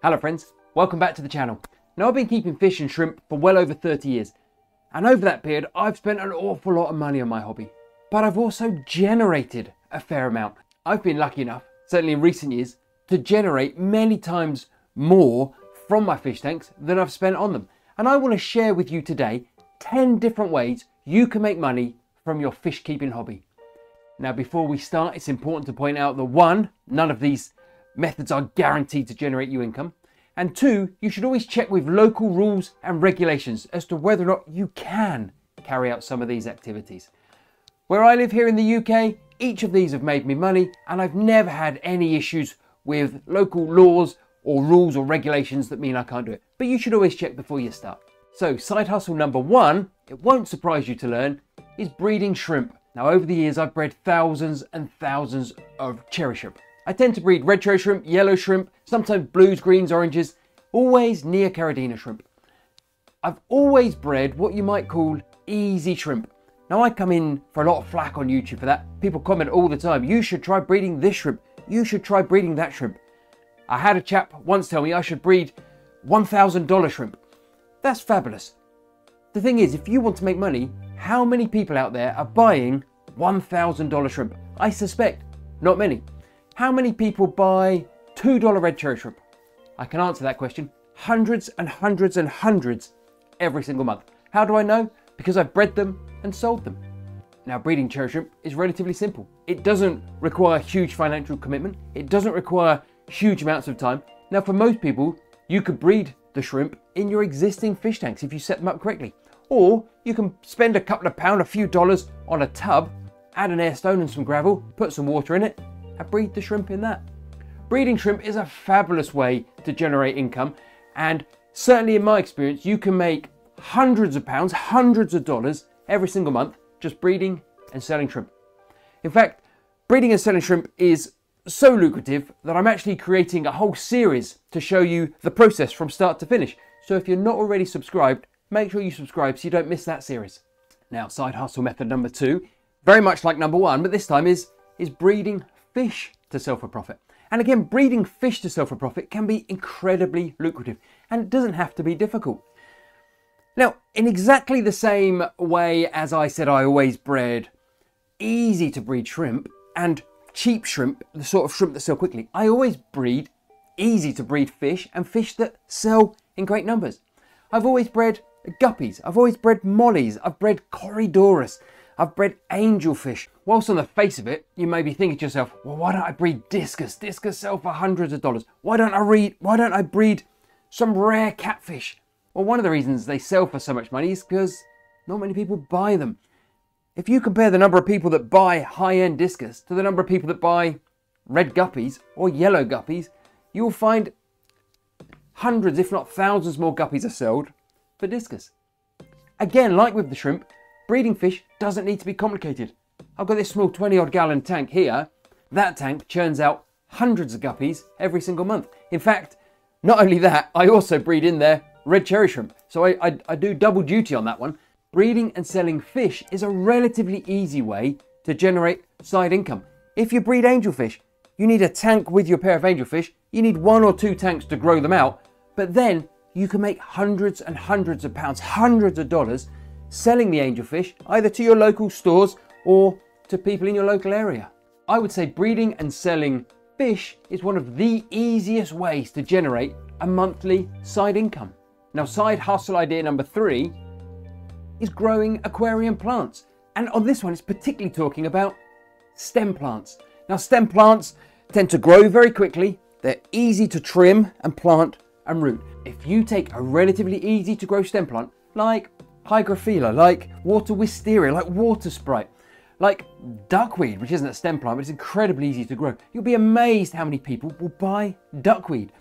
Hello friends, welcome back to the channel. Now I've been keeping fish and shrimp for well over 30 years, and over that period I've spent an awful lot of money on my hobby, but I've also generated a fair amount. I've been lucky enough, certainly in recent years, to generate many times more from my fish tanks than I've spent on them. And I want to share with you today 10 different ways you can make money from your fish keeping hobby. Now before we start, it's important to point out that one, none of these methods are guaranteed to generate you income. And two, you should always check with local rules and regulations as to whether or not you can carry out some of these activities. Where I live here in the UK, each of these have made me money, and I've never had any issues with local laws or rules or regulations that mean I can't do it. But you should always check before you start. So side hustle number one, it won't surprise you to learn, is breeding shrimp. Now over the years I've bred thousands and thousands of cherry shrimp. I tend to breed red cherry shrimp, yellow shrimp, sometimes blues, greens, oranges, always Neocaridina shrimp. I've always bred what you might call easy shrimp. Now I come in for a lot of flack on YouTube for that. People comment all the time, you should try breeding this shrimp, you should try breeding that shrimp. I had a chap once tell me I should breed $1,000 shrimp. That's fabulous. The thing is, if you want to make money, how many people out there are buying $1,000 shrimp? I suspect not many. How many people buy $2 red cherry shrimp? I can answer that question. Hundreds and hundreds and hundreds every single month. How do I know? Because I've bred them and sold them. Now breeding cherry shrimp is relatively simple. It doesn't require huge financial commitment. It doesn't require huge amounts of time. Now for most people, you could breed the shrimp in your existing fish tanks if you set them up correctly. Or you can spend a couple of pounds, a few dollars on a tub, add an air stone and some gravel, put some water in it, and breed the shrimp in that. Breeding shrimp is a fabulous way to generate income, and certainly in my experience you can make hundreds of pounds, hundreds of dollars every single month just breeding and selling shrimp. In fact, breeding and selling shrimp is so lucrative that I'm actually creating a whole series to show you the process from start to finish. So if you're not already subscribed, make sure you subscribe so you don't miss that series. Now side hustle method number two, very much like number one, but this time is breeding fish to sell for profit. And again, breeding fish to sell for profit can be incredibly lucrative, and it doesn't have to be difficult. Now, in exactly the same way as I said I always bred easy to breed shrimp and cheap shrimp, the sort of shrimp that sell quickly, I always breed easy to breed fish and fish that sell in great numbers. I've always bred guppies, I've always bred mollies, I've bred corydoras, I've bred angelfish. Whilst on the face of it, you may be thinking to yourself, well, why don't I breed discus? Discus sell for hundreds of dollars. Why don't I breed some rare catfish? Well, one of the reasons they sell for so much money is because not many people buy them. If you compare the number of people that buy high-end discus to the number of people that buy red guppies or yellow guppies, you'll find hundreds, if not thousands more guppies are sold for discus. Again, like with the shrimp, breeding fish doesn't need to be complicated. I've got this small 20-odd gallon tank here. That tank churns out hundreds of guppies every single month. In fact, not only that, I also breed in there red cherry shrimp. So I do double duty on that one. Breeding and selling fish is a relatively easy way to generate side income. If you breed angelfish, you need a tank with your pair of angelfish. You need 1 or 2 tanks to grow them out. But then you can make hundreds and hundreds of pounds, hundreds of dollars selling the angelfish either to your local stores or to people in your local area. I would say breeding and selling fish is one of the easiest ways to generate a monthly side income. Now side hustle idea number 3 is growing aquarium plants. And on this one it's particularly talking about stem plants. Now stem plants tend to grow very quickly, they're easy to trim and plant and root. If you take a relatively easy to grow stem plant like hygrophila, like water wisteria, like water sprite, like duckweed, which isn't a stem plant, but it's incredibly easy to grow. You'll be amazed how many people will buy duckweed.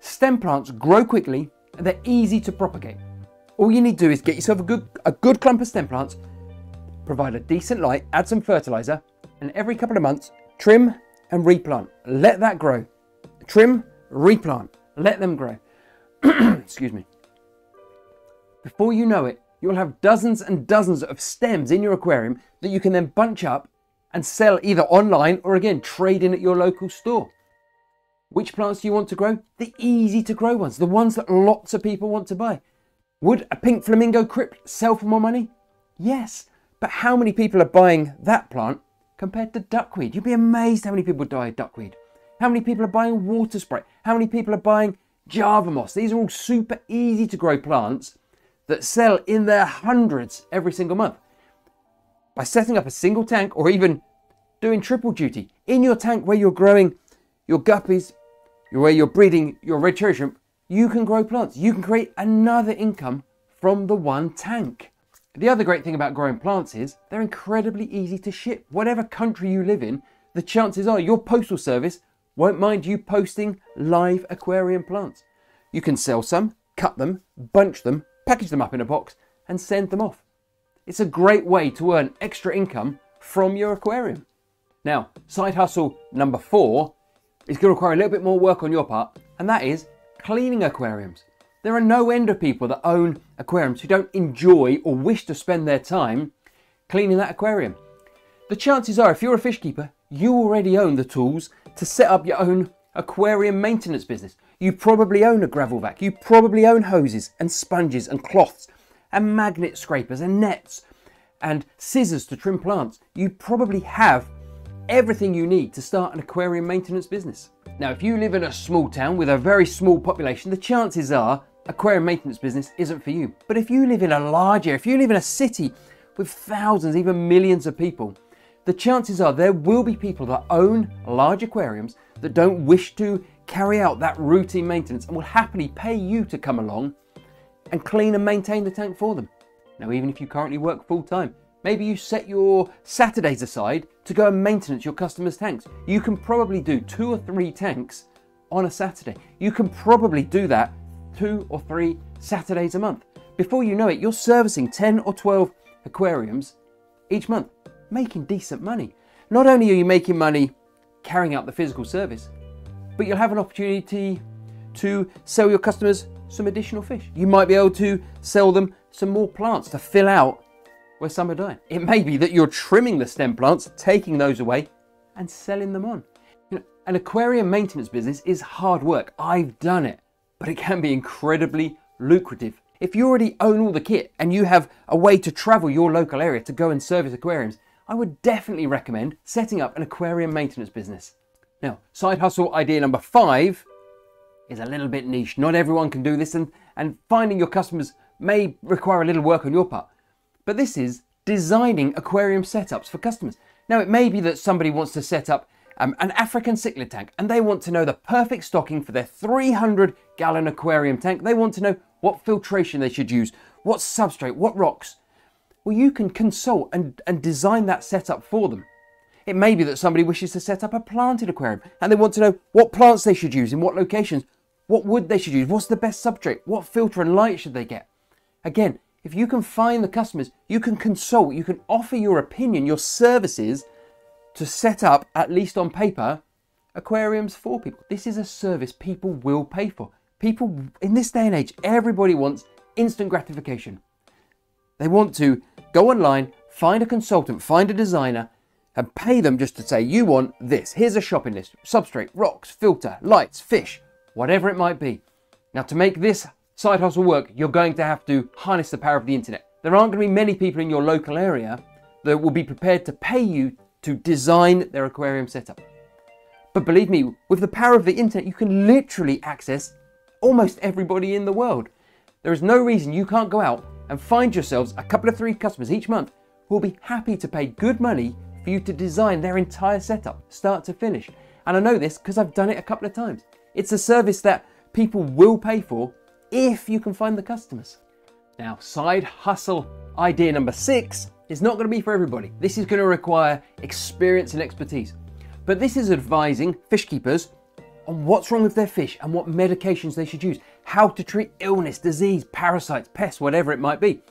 Stem plants grow quickly and they're easy to propagate. All you need to do is get yourself a good clump of stem plants, provide a decent light, add some fertilizer, and every couple of months, trim and replant. Let that grow. Trim, replant, let them grow. Excuse me. Before you know it, you'll have dozens and dozens of stems in your aquarium that you can then bunch up and sell either online or again trade in at your local store. Which plants do you want to grow? The easy to grow ones, the ones that lots of people want to buy. Would a pink flamingo crypt sell for more money? Yes, but how many people are buying that plant compared to duckweed? You'd be amazed how many people buy duckweed. How many people are buying water spray? How many people are buying Java moss? These are all super easy to grow plants that sell in their hundreds every single month. By setting up a single tank or even doing triple duty in your tank where you're growing your guppies, where you're breeding your red cherry shrimp, you can grow plants. You can create another income from the one tank. The other great thing about growing plants is they're incredibly easy to ship. Whatever country you live in, the chances are your postal service won't mind you posting live aquarium plants. You can sell some, cut them, bunch them, package them up in a box and send them off. It's a great way to earn extra income from your aquarium. Now, side hustle number 4 is going to require a little bit more work on your part, and that is cleaning aquariums. There are no end of people that own aquariums who don't enjoy or wish to spend their time cleaning that aquarium. The chances are, if you're a fish keeper, you already own the tools to set up your own aquarium maintenance business. You probably own a gravel vac. You probably own hoses and sponges and cloths and magnet scrapers and nets and scissors to trim plants. You probably have everything you need to start an aquarium maintenance business. Now, if you live in a small town with a very small population, the chances are aquarium maintenance business isn't for you. But if you live in a large area, if you live in a city with thousands, even millions of people, the chances are there will be people that own large aquariums that don't wish to carry out that routine maintenance and will happily pay you to come along and clean and maintain the tank for them. Now, even if you currently work full time, maybe you set your Saturdays aside to go and maintenance your customers' tanks. You can probably do 2 or 3 tanks on a Saturday. You can probably do that 2 or 3 Saturdays a month. Before you know it, you're servicing 10 or 12 aquariums each month, making decent money. Not only are you making money carrying out the physical service, but you'll have an opportunity to sell your customers some additional fish. You might be able to sell them some more plants to fill out where some are dying. It may be that you're trimming the stem plants, taking those away and selling them on. An aquarium maintenance business is hard work. I've done it, but it can be incredibly lucrative. If you already own all the kit and you have a way to travel your local area to go and service aquariums, I would definitely recommend setting up an aquarium maintenance business. Now, side hustle idea number 5 is a little bit niche. Not everyone can do this, and finding your customers may require a little work on your part. But this is designing aquarium setups for customers. Now, it may be that somebody wants to set up an African cichlid tank and they want to know the perfect stocking for their 300-gallon aquarium tank. They want to know what filtration they should use, what substrate, what rocks. Well, you can consult and design that setup for them. It may be that somebody wishes to set up a planted aquarium and they want to know what plants they should use in what locations, what wood they should use, what's the best substrate, what filter and light should they get. Again, if you can find the customers, you can consult, you can offer your opinion, your services to set up, at least on paper, aquariums for people. This is a service people will pay for. People, in this day and age, everybody wants instant gratification. They want to go online, find a consultant, find a designer, and pay them just to say, you want this. Here's a shopping list, substrate, rocks, filter, lights, fish, whatever it might be. Now, to make this side hustle work, you're going to have to harness the power of the internet. There aren't going to be many people in your local area that will be prepared to pay you to design their aquarium setup. But believe me, with the power of the internet, you can literally access almost everybody in the world. There is no reason you can't go out and find yourselves a couple of 3 customers each month who will be happy to pay good money for you to design their entire setup, start to finish. And I know this because I've done it a couple of times. It's a service that people will pay for if you can find the customers. Now, side hustle idea number 6 is not going to be for everybody. This is going to require experience and expertise. But this is advising fish keepers on what's wrong with their fish and what medications they should use, how to treat illness, disease, parasites, pests, whatever it might be.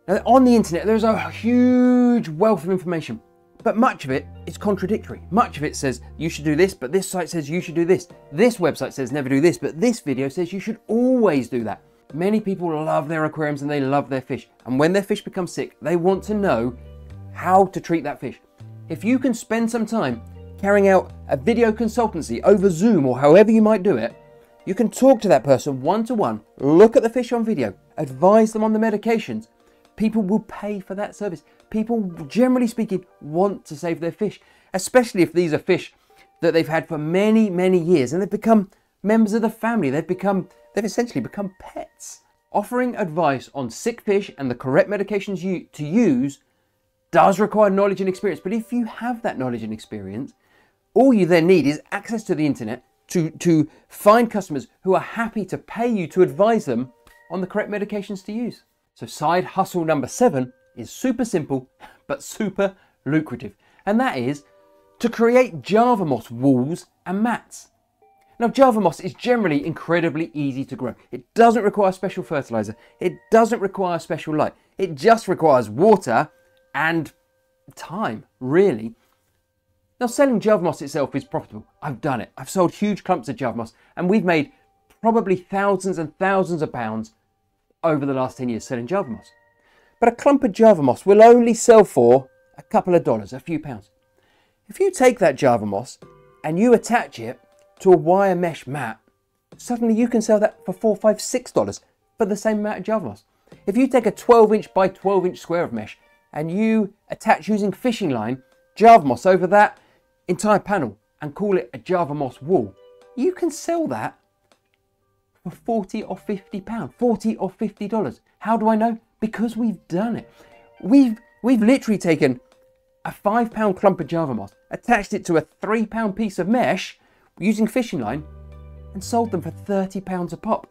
Now, on the internet, there's a huge wealth of information, but much of it is contradictory. Much of it says you should do this, but this site says you should do this. This website says never do this, but this video says you should always do that. Many people love their aquariums and they love their fish. And when their fish become sick, they want to know how to treat that fish. If you can spend some time carrying out a video consultancy over Zoom or however you might do it, you can talk to that person one-to-one, look at the fish on video, advise them on the medications. People will pay for that service. People, generally speaking, want to save their fish, especially if these are fish that they've had for many, many years and they've become members of the family. They've essentially become pets. Offering advice on sick fish and the correct medications to use does require knowledge and experience. But if you have that knowledge and experience, all you then need is access to the internet to find customers who are happy to pay you to advise them on the correct medications to use. So side hustle number 7 is super simple, but super lucrative. And that is to create Java moss wools and mats. Now, Java moss is generally incredibly easy to grow. It doesn't require special fertilizer. It doesn't require special light. It just requires water and time, really. Now, selling Java moss itself is profitable. I've done it. I've sold huge clumps of Java moss and we've made probably thousands and thousands of pounds over the last 10 years selling Java moss. But a clump of Java moss will only sell for a couple of dollars, a few pounds. If you take that Java moss and you attach it to a wire mesh mat, suddenly you can sell that for $4, $5, $6 for the same amount of Java moss. If you take a 12-inch by 12-inch square of mesh and you attach using fishing line Java moss over that entire panel and call it a Java moss wool, you can sell that for 40 or 50 pounds, 40 or 50 dollars. How do I know? Because we've done it. We've literally taken a £5 clump of Java moss, attached it to a £3 piece of mesh using fishing line and sold them for £30 a pop.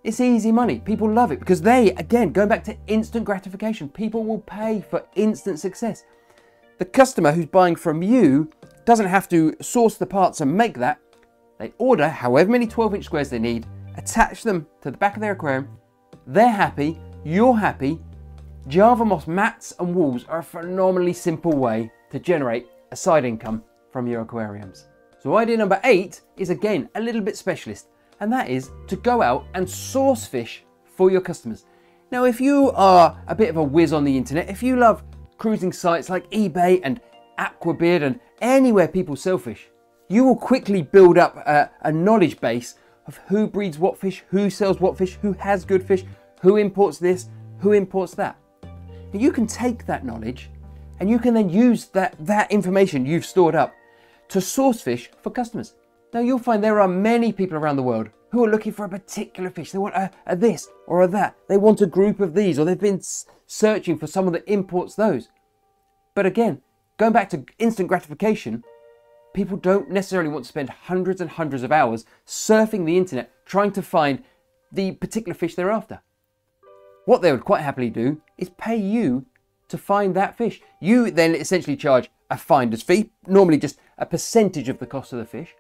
It's easy money. People love it because they, again, going back to instant gratification, people will pay for instant success. The customer who's buying from you doesn't have to source the parts and make that. They order however many 12-inch squares they need, attach them to the back of their aquarium. They're happy, you're happy. Java moss mats and wools are a phenomenally simple way to generate a side income from your aquariums. So idea number 8 is again a little bit specialist, and that is to go out and source fish for your customers. Now, if you are a bit of a whiz on the internet, if you love cruising sites like eBay and Aquabid and anywhere people sell fish, you will quickly build up a knowledge base of who breeds what fish, who sells what fish, who has good fish, who imports this, who imports that. And you can take that knowledge and you can then use that information you've stored up to source fish for customers. Now, you'll find there are many people around the world who are looking for a particular fish. They want a this or a that. They want a group of these, or they've been searching for someone that imports those. But again, going back to instant gratification, people don't necessarily want to spend hundreds and hundreds of hours surfing the internet trying to find the particular fish they're after. What they would quite happily do is pay you to find that fish. You then essentially charge a finder's fee, normally just a percentage of the cost of the fish,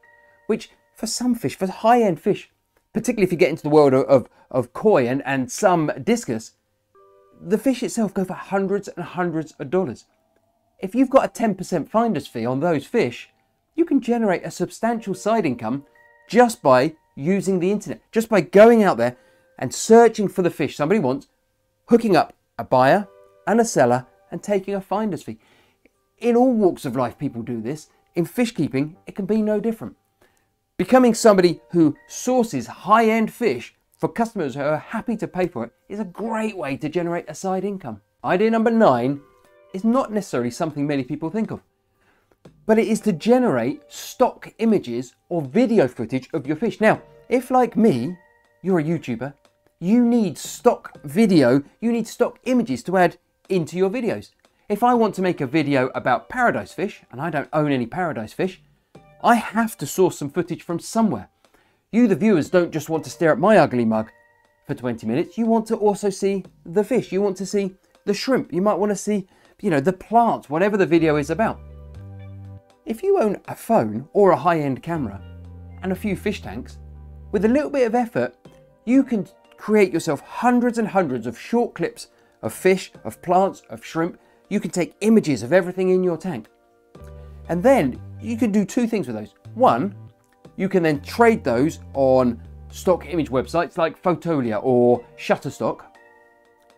which for some fish, for high-end fish, particularly if you get into the world of koi and some discus, the fish itself go for hundreds and hundreds of dollars. If you've got a 10% finder's fee on those fish, you can generate a substantial side income just by using the internet, just by going out there and searching for the fish somebody wants, hooking up a buyer and a seller and taking a finder's fee. In all walks of life, people do this. In fish keeping, it can be no different. Becoming somebody who sources high-end fish for customers who are happy to pay for it is a great way to generate a side income. Idea number 9 is not necessarily something many people think of, but it is to generate stock images or video footage of your fish. Now, if like me, you're a YouTuber, you need stock video, you need stock images to add into your videos. If I want to make a video about paradise fish, and I don't own any paradise fish, I have to source some footage from somewhere. You, the viewers, don't just want to stare at my ugly mug for 20 minutes. You want to also see the fish. You want to see the shrimp. You might want to see, the plants, whatever the video is about. If you own a phone or a high-end camera and a few fish tanks, with a little bit of effort, you can create yourself hundreds and hundreds of short clips of fish, of plants, of shrimp. You can take images of everything in your tank. And then you can do 2 things with those. One, you can then trade those on stock image websites like Photolia or Shutterstock.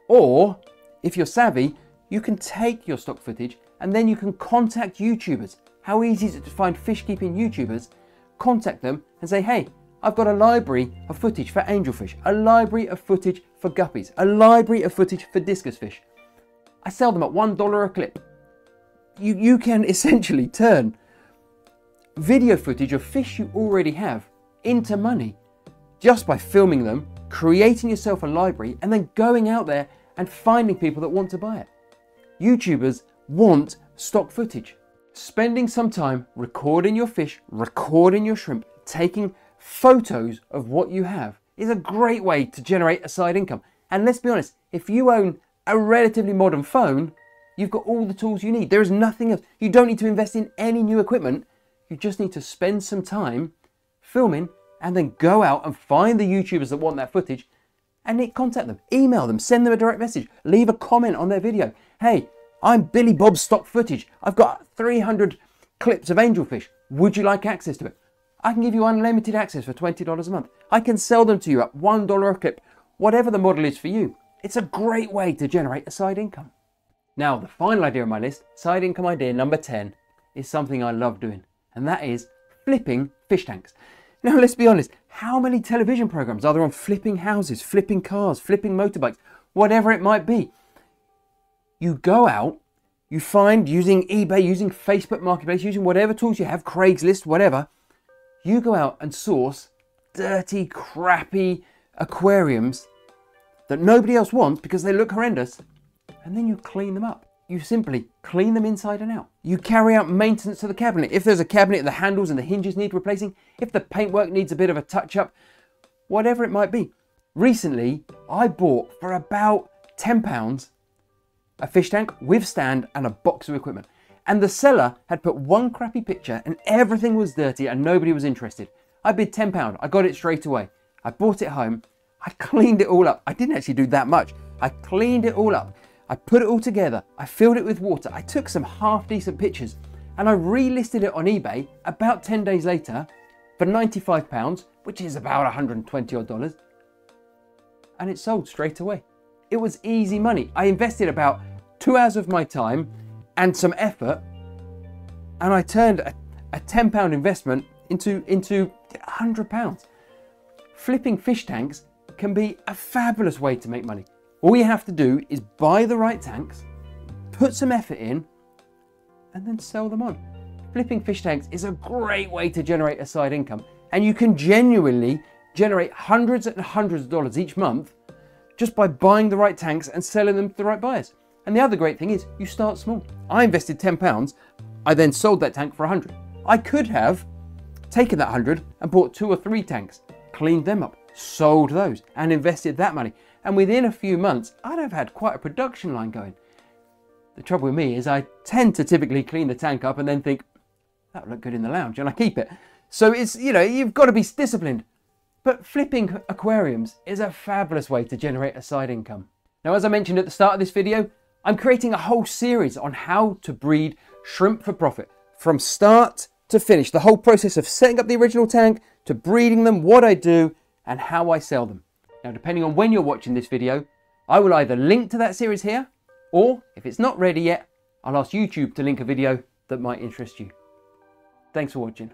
Or, if you're savvy, you can take your stock footage and then you can contact YouTubers How easy is it to find fish keeping YouTubers, contact them and say, hey, I've got a library of footage for angelfish, a library of footage for guppies, a library of footage for discus fish. I sell them at $1 a clip. You can essentially turn video footage of fish you already have into money just by filming them, creating yourself a library, and then going out there and finding people that want to buy it. YouTubers want stock footage. Spending some time recording your fish, recording your shrimp, taking photos of what you have is a great way to generate a side income. And let's be honest, if you own a relatively modern phone, you've got all the tools you need. There is nothing else. You don't need to invest in any new equipment. You just need to spend some time filming and then go out and find the YouTubers that want that footage and contact them, email them, send them a direct message, leave a comment on their video. Hey, I'm Billy Bob's Stock Footage. I've got 300 clips of angelfish. Would you like access to it? I can give you unlimited access for $20 a month. I can sell them to you at $1 a clip, whatever the model is for you. It's a great way to generate a side income. Now, the final idea on my list, side income idea number 10, is something I love doing, and that is flipping fish tanks. Now, let's be honest, how many television programs are there on flipping houses, flipping cars, flipping motorbikes, whatever it might be? You go out, you find, using eBay, using Facebook Marketplace, using whatever tools you have, Craigslist, whatever, you go out and source dirty, crappy aquariums that nobody else wants because they look horrendous, and then you clean them up. You simply clean them inside and out. You carry out maintenance to the cabinet. If there's a cabinet, the handles and the hinges need replacing, if the paintwork needs a bit of a touch-up, whatever it might be. Recently, I bought for about £10 a fish tank with stand and a box of equipment. And the seller had put one crappy picture and everything was dirty and nobody was interested. I bid £10. I got it straight away. I brought it home. I cleaned it all up. I didn't actually do that much. I cleaned it all up. I put it all together. I filled it with water. I took some half decent pictures and I relisted it on eBay about 10 days later for £95, which is about 120 odd dollars. And it sold straight away. It was easy money. I invested about 2 hours of my time and some effort, and I turned a £10 investment into £100. Flipping fish tanks can be a fabulous way to make money. All you have to do is buy the right tanks, put some effort in, and then sell them on. Flipping fish tanks is a great way to generate a side income, and you can genuinely generate hundreds and hundreds of dollars each month just by buying the right tanks and selling them to the right buyers. And the other great thing is you start small. I invested £10. I then sold that tank for 100. I could have taken that 100 and bought 2 or 3 tanks, cleaned them up, sold those and invested that money. And within a few months, I'd have had quite a production line going. The trouble with me is I tend to typically clean the tank up and then think, that would look good in the lounge, and I keep it. So it's, you've got to be disciplined. But flipping aquariums is a fabulous way to generate a side income. Now, as I mentioned at the start of this video, I'm creating a whole series on how to breed shrimp for profit from start to finish. The whole process of setting up the original tank to breeding them, what I do and how I sell them. Now, depending on when you're watching this video, I will either link to that series here, or if it's not ready yet, I'll ask YouTube to link a video that might interest you. Thanks for watching.